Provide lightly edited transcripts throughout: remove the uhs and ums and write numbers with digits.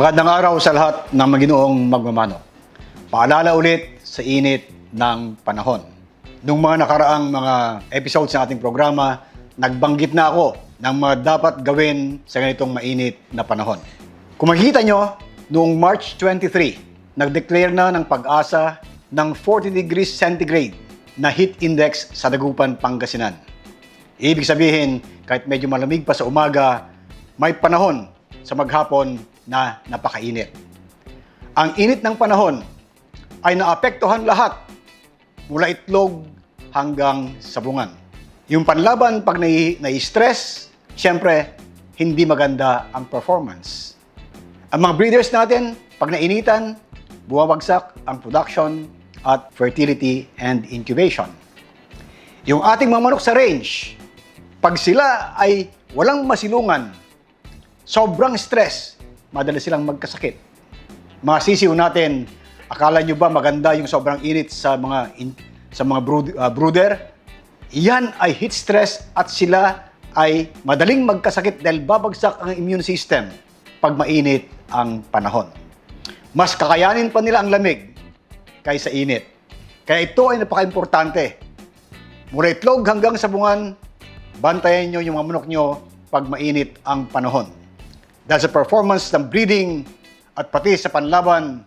Magandang araw sa lahat ng maginoong magmamano. Paalala ulit sa init ng panahon. Nung mga nakaraang mga episodes ng ating programa, nagbanggit na ako ng mga dapat gawin sa ganitong mainit na panahon. Kung makikita nyo, noong March 23, nag-declare na ng Pag-asa ng 40 degrees centigrade na heat index sa Dagupan, Pangasinan. Ibig sabihin, kahit medyo malamig pa sa umaga, may panahon sa maghapon na napakainit. Ang init ng panahon ay naapektuhan lahat mula itlog hanggang sabungan. Yung panlaban pag nai-stress, siyempre, hindi maganda ang performance. Ang mga breeders natin, pag nainitan, bumabagsak ang production at fertility and incubation. Yung ating mga manok sa range, pag sila ay walang masilungan, sobrang stress, madalas silang magkasakit. Mga sisiw natin, akala nyo ba maganda yung sobrang init sa mga brooder? Yan ay heat stress at sila ay madaling magkasakit dahil babagsak ang immune system pag mainit ang panahon. Mas kakayanin pa nila ang lamig kaysa init. Kaya ito ay napaka-importante. Mula itlog hanggang sabungan, bantayan nyo yung mga manok nyo pag mainit ang panahon. Dahil sa performance ng breeding at pati sa panlaban,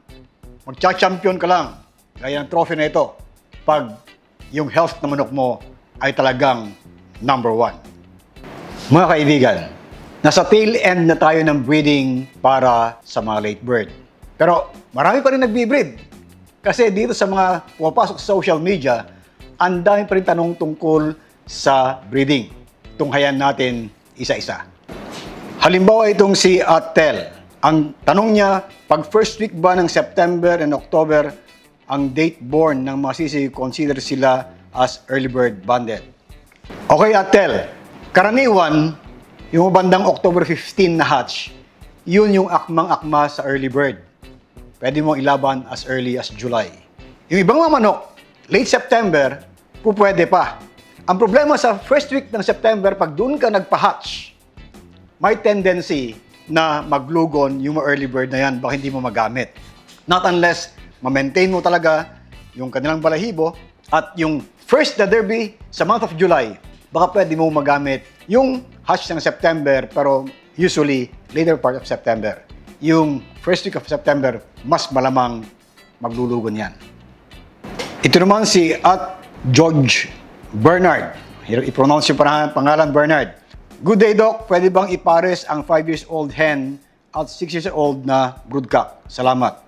magcha-champion ka lang, gaya ng trophy na ito, pag yung health ng manok mo ay talagang number 1. Mga kaibigan, nasa tail end na tayo ng breeding para sa mga late bird. Pero marami pa rin nagbi-breed. Kasi dito sa mga pumapasok sa social media, ang dami pa rin tanong tungkol sa breeding. Tunghayan natin isa-isa. Halimbawa itong si Atel. Ang tanong niya, pag first week ba ng September and October, ang date born ng mga sisi, consider sila as early bird banded. Okay, Atel. Karaniwan, yung bandang October 15 na hatch, yun yung akmang-akma sa early bird. Pwede mong ilaban as early as July. Yung ibang mga manok, late September, pwede pa. Ang problema sa first week ng September, pag doon ka nagpa-hatch, may tendency na maglugon yung early bird na yan, baka hindi mo magamit. Not unless ma-maintain mo talaga yung kanilang balahibo at yung first na derby sa month of July, baka pwede mo magamit yung hatch ng September pero usually later part of September. Yung first week of September, mas malamang maglulugon yan. Ito naman si George Bernard. I-pronounce yung pangalan Bernard. Good day, Doc. Pwede bang ipares ang 5 years old hen at 6 years old na broodcock? Salamat.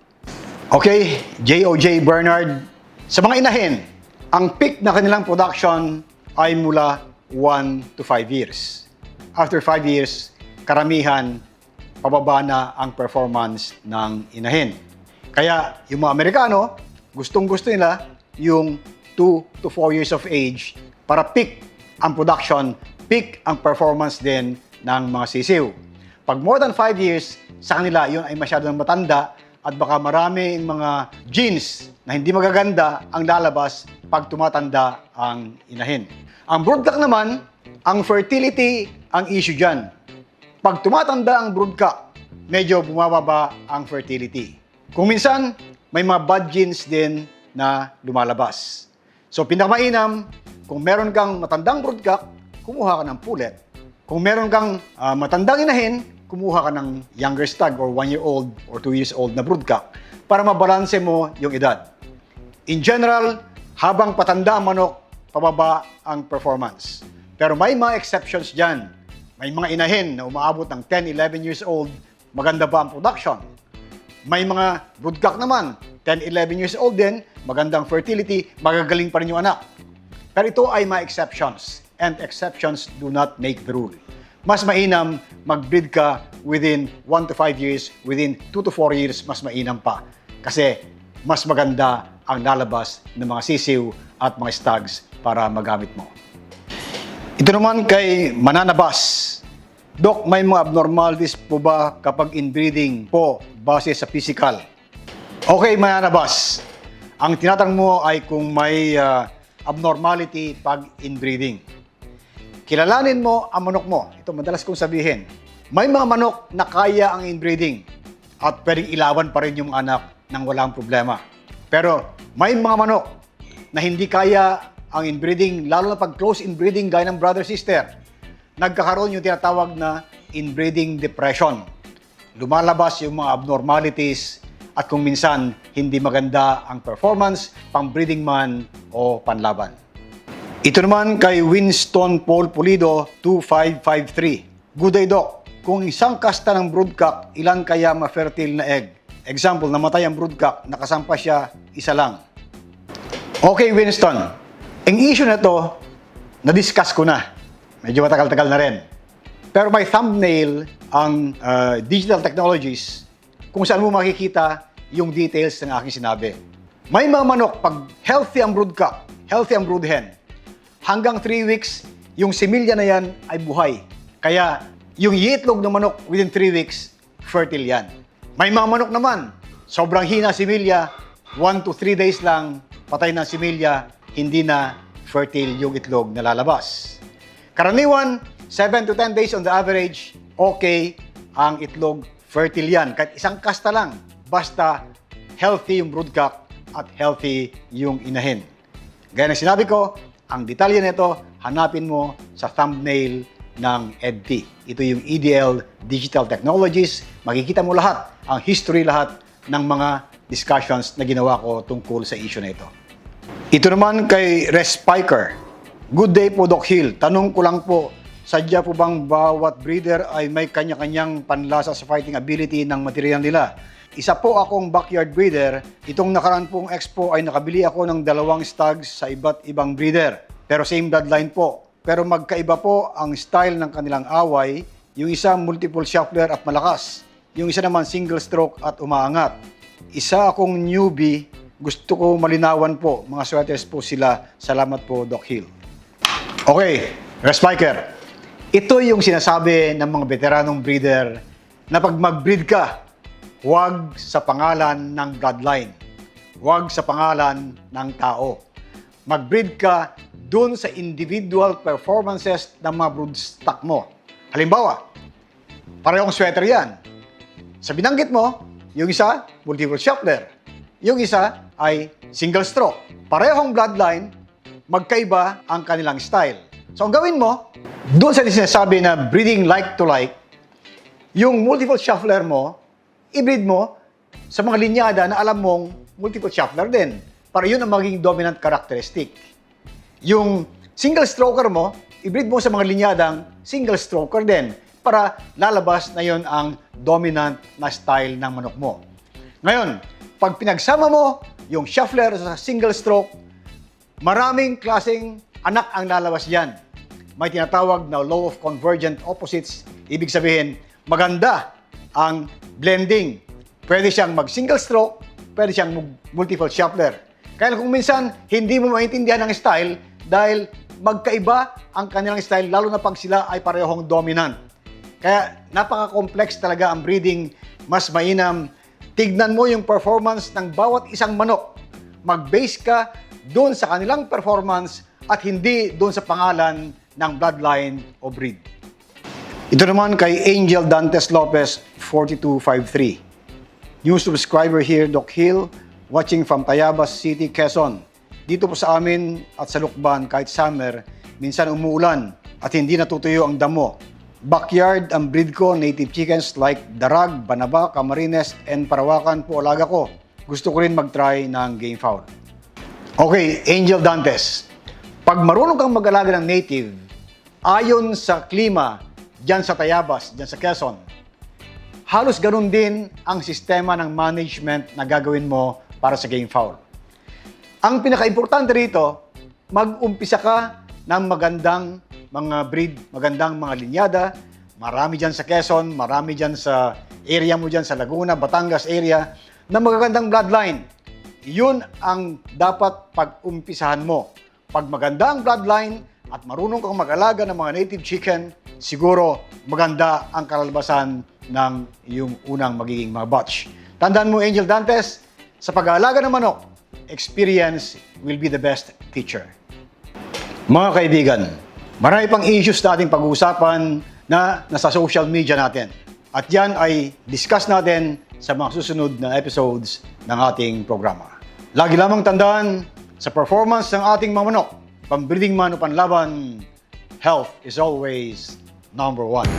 Okay, J.O.J. Bernard. Sa mga inahin, ang peak na kanilang production ay mula 1 to 5 years. After 5 years, karamihan, pababa na ang performance ng inahin. Kaya yung mga Amerikano, gustong-gusto nila yung 2 to 4 years of age para peak ang production, peak ang performance din ng mga sisiw. Pag more than 5 years, sa kanila, yun ay masyadong matanda at baka maraming mga genes na hindi magaganda ang lalabas pag tumatanda ang inahin. Ang broodcock naman, ang fertility ang issue dyan. Pag tumatanda ang broodcock, medyo bumababa ang fertility. Kung minsan, may mga bad genes din na lumalabas. So, pinakamainam, kung meron kang matandang broodcock, kumuha ka ng pullet. Kung meron kang matandang inahin, kumuha ka ng younger stag or 1-year-old or 2 years old na broodcock para mabalanse mo yung edad. In general, habang patanda ang manok, pababa ang performance. Pero may mga exceptions dyan. May mga inahin na umaabot ng 10, 11 years old, maganda ba ang production? May mga broodcock naman, 10, 11 years old din, magandang fertility, magagaling pa rin yung anak. Pero ito ay mga exceptions. And exceptions do not make the rule. Mas mainam mag-breed ka within 1 to 5 years, within 2 to 4 years, mas mainam pa. Kasi mas maganda ang lalabas ng mga sisiw at mga stags para magamit mo. Ito naman kay Mananabas. Doc, may mga abnormalities po ba kapag inbreeding po base sa physical? Okay, Mananabas. Ang tinatanong mo ay kung may abnormality pag inbreeding. Kilalanin mo ang manok mo. Ito madalas kong sabihin. May mga manok na kaya ang inbreeding. at pwedeng ilawan pa rin yung anak ng walang problema. Pero may mga manok na hindi kaya ang inbreeding, lalo na pag close inbreeding gaya ng brother-sister. Nagkakaroon yung tinatawag na inbreeding depression. Lumalabas yung mga abnormalities at kung minsan hindi maganda ang performance pang breeding man o panlaban. Ito naman kay Winston Paul Pulido 2553. Good day, Doc. Kung isang kasta ng broodcock, ilan kaya ma-fertile na egg? Example, namatay ang broodcock, nakasampa siya, isa lang. Okay, Winston. Ang issue na to, na-discuss ko na. Medyo matagal-tagal na rin. Pero may thumbnail ang digital technologies kung saan mo makikita yung details ng aking sinabi. May mga manok, pag healthy ang broodcock, healthy ang broodhen, hanggang 3 weeks, yung similya na yan ay buhay. Kaya yung iitlog ng manok within 3 weeks, fertile yan. May mga manok naman, sobrang hina similya, 1 to 3 days lang, patay na similya, hindi na fertile yung itlog na lalabas. Karaniwan, 7 to 10 days on the average, okay ang itlog, fertile yan. Kahit isang kasta lang, basta healthy yung broodcock at healthy yung inahin. Gaya ng sinabi ko, ang detalye nito, hanapin mo sa thumbnail ng EDT. Ito yung EDL Digital Technologies. Makikita mo lahat, ang history lahat ng mga discussions na ginawa ko tungkol sa issue na ito. Ito naman kay Respiker. Good day po, Doc Hill. Tanong ko lang po, sadya po bang bawat breeder ay may kanya-kanyang panlasa sa fighting ability ng material nila? Isa po akong backyard breeder. Itong nakaraan pong expo ay nakabili ako ng 2 stags sa iba't ibang breeder. Pero same bloodline po. Pero magkaiba po ang style ng kanilang away. Yung isa multiple shuffler at malakas. Yung isa naman single stroke at umaangat. Isa akong newbie. Gusto ko malinawan po. Mga sweaters po sila. Salamat po, Doc Hill. Okay, Respiker. Ito yung sinasabi ng mga veteranong breeder na pag mag-breed ka, huwag sa pangalan ng bloodline. Huwag sa pangalan ng tao. Mag-breed ka dun sa individual performances ng mga broodstock mo. Halimbawa, parehong sweater yan. Sa binanggit mo, yung isa, multiple shuffler. Yung isa ay single stroke. Parehong bloodline, magkaiba ang kanilang style. So, ang gawin mo, doon sa sinasabi na breeding like to like, yung multiple shuffler mo, i-breed mo sa mga linyada na alam mong multiple shuffler din. Para yun ang maging dominant characteristic. Yung single stroker mo, i-breed mo sa mga linyadang single stroker din. Para lalabas na yun ang dominant na style ng manok mo. Ngayon, pag pinagsama mo yung shuffler sa single stroke, maraming klaseng anak ang lalabas yan. May tinatawag na law of convergent opposites. Ibig sabihin, maganda ang blending. Pwede siyang mag-single stroke, pwede siyang multiple shuffler. Kaya kung minsan, hindi mo maintindihan ang style dahil magkaiba ang kanilang style, lalo na pag sila ay parehong dominant. Kaya napaka-complex talaga ang breeding. Mas mainam, tignan mo yung performance ng bawat isang manok. Mag-base ka doon sa kanilang performance at hindi doon sa pangalan ng bloodline o breed. Ito naman kay Angel Dantes Lopez, 4253. New subscriber here, Doc Hill, watching from Tayabas City, Quezon. Dito po sa amin at sa Lukban, kahit summer, minsan umuulan at hindi natutuyo ang damo. Backyard ang breed ko, native chickens like Darag, Banaba, Camarines, and Parawakan po alaga ko. Gusto ko rin mag-try ng game fowl. Okay, Angel Dantes. Pag marunong kang mag-alaga ng native, ayon sa klima, dyan sa Tayabas, dyan sa Quezon, halos ganun din ang sistema ng management na gagawin mo para sa game fowl. Ang pinaka-importante rito, mag-umpisa ka ng magandang mga breed, magandang mga linyada. Marami dyan sa Quezon, marami dyan sa area mo dyan sa Laguna, Batangas area, na magagandang bloodline. Yun ang dapat pag-umpisahan mo. Pag maganda ang bloodline at marunong kang mag-alaga ng mga native chicken, siguro maganda ang kalalabasan ng iyong unang magiging mga batch. Tandaan mo, Angel Dantes, sa pag-aalaga ng manok, experience will be the best teacher. Mga kaibigan, marami pang issues na ating pag-uusapan na nasa social media natin. At yan ay discuss natin sa mga susunod na episodes ng ating programa. Lagi lamang tandaan, sa performance ng ating mga manok, pambreeding man o panlaban, health is always number one.